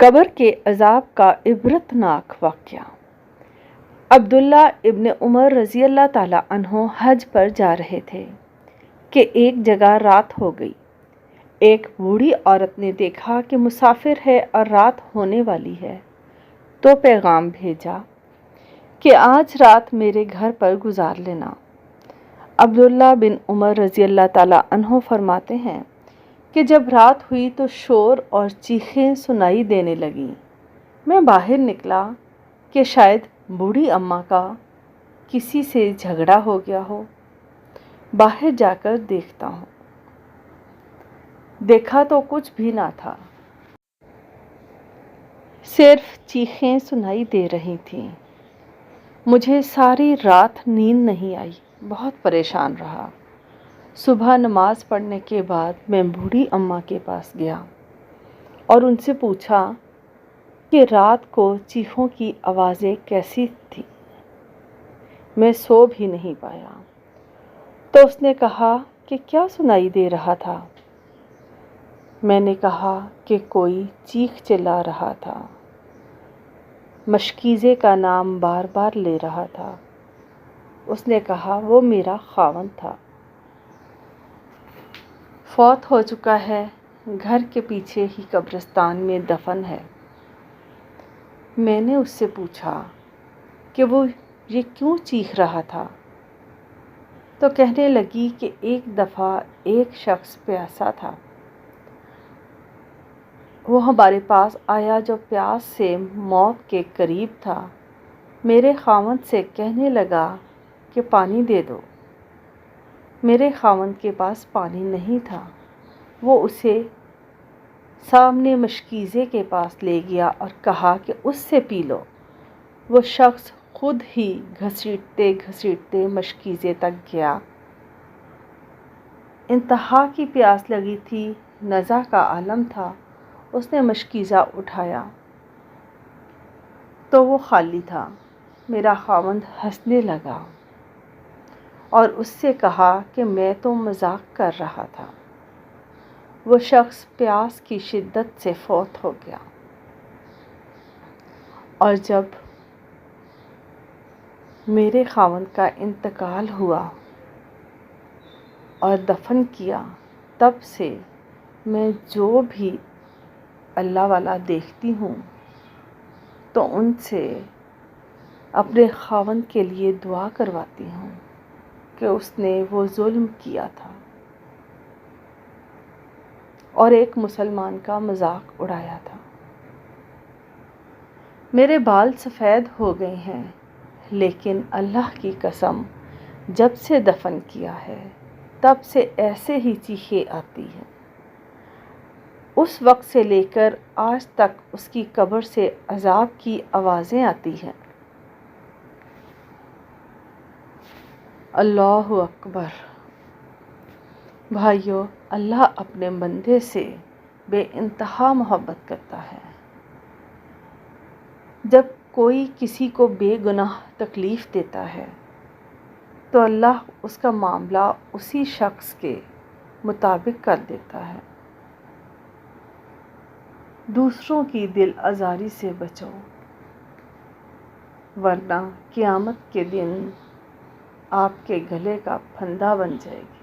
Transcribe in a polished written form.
قبر کے عذاب کا عبرتناک واقعہ۔ عبداللہ ابن عمر رضی اللہ تعالیٰ عنہ حج پر جا رہے تھے کہ ایک جگہ رات ہو گئی۔ ایک بوڑھی عورت نے دیکھا کہ مسافر ہے اور رات ہونے والی ہے، تو پیغام بھیجا کہ آج رات میرے گھر پر گزار لینا۔ عبداللہ بن عمر رضی اللہ تعالیٰ عنہ فرماتے ہیں کہ جب رات ہوئی تو شور اور چیخیں سنائی دینے لگیں۔ میں باہر نکلا کہ شاید بوڑھی اماں کا کسی سے جھگڑا ہو گیا ہو۔ باہر جا کر دیکھتا ہوں، دیکھا تو کچھ بھی نہ تھا، صرف چیخیں سنائی دے رہی تھیں۔ مجھے ساری رات نیند نہیں آئی، بہت پریشان رہا۔ صبح نماز پڑھنے کے بعد میں بوڑھی اماں کے پاس گیا اور ان سے پوچھا کہ رات کو چیخوں کی آوازیں کیسی تھیں۔ میں سو بھی نہیں پایا۔ تو اس نے کہا کہ کیا سنائی دے رہا تھا؟ میں نے کہا کہ کوئی چیخ چلا رہا تھا، مشکیزے کا نام بار بار لے رہا تھا۔ اس نے کہا وہ میرا خاوند تھا، فوت ہو چکا ہے، گھر کے پیچھے ہی قبرستان میں دفن ہے۔ میں نے اس سے پوچھا کہ وہ یہ کیوں چیخ رہا تھا؟ تو کہنے لگی کہ ایک دفعہ ایک شخص پیاسا تھا، وہ ہمارے پاس آیا جو پیاس سے موت کے قریب تھا۔ میرے خاوند سے کہنے لگا کہ پانی دے دو۔ میرے خاوند کے پاس پانی نہیں تھا۔ وہ اسے سامنے مشکیزے کے پاس لے گیا اور کہا کہ اس سے پی لو۔ وہ شخص خود ہی گھسیٹتے گھسیٹتے مشکیزے تک گیا۔ انتہا کی پیاس لگی تھی، نزا کا عالم تھا۔ اس نے مشکیزہ اٹھایا تو وہ خالی تھا۔ میرا خاوند ہنسنے لگا اور اس سے کہا کہ میں تو مذاق کر رہا تھا۔ وہ شخص پیاس کی شدت سے فوت ہو گیا، اور جب میرے خاوند کا انتقال ہوا اور دفن کیا، تب سے میں جو بھی اللہ والا دیکھتی ہوں تو ان سے اپنے خاوند کے لیے دعا کرواتی ہوں کہ اس نے وہ ظلم کیا تھا اور ایک مسلمان کا مذاق اڑایا تھا۔ میرے بال سفید ہو گئے ہیں، لیکن اللہ کی قسم جب سے دفن کیا ہے تب سے ایسے ہی چیخیں آتی ہیں۔ اس وقت سے لے کر آج تک اس کی قبر سے عذاب کی آوازیں آتی ہیں۔ اللہ اکبر۔ بھائیو، اللہ اپنے بندے سے بے انتہا محبت کرتا ہے۔ جب کوئی کسی کو بے گناہ تکلیف دیتا ہے تو اللہ اس کا معاملہ اسی شخص کے مطابق کر دیتا ہے۔ دوسروں کی دل آزاری سے بچو، ورنہ قیامت کے دن آپ کے گلے کا پھندا بن جائے گی۔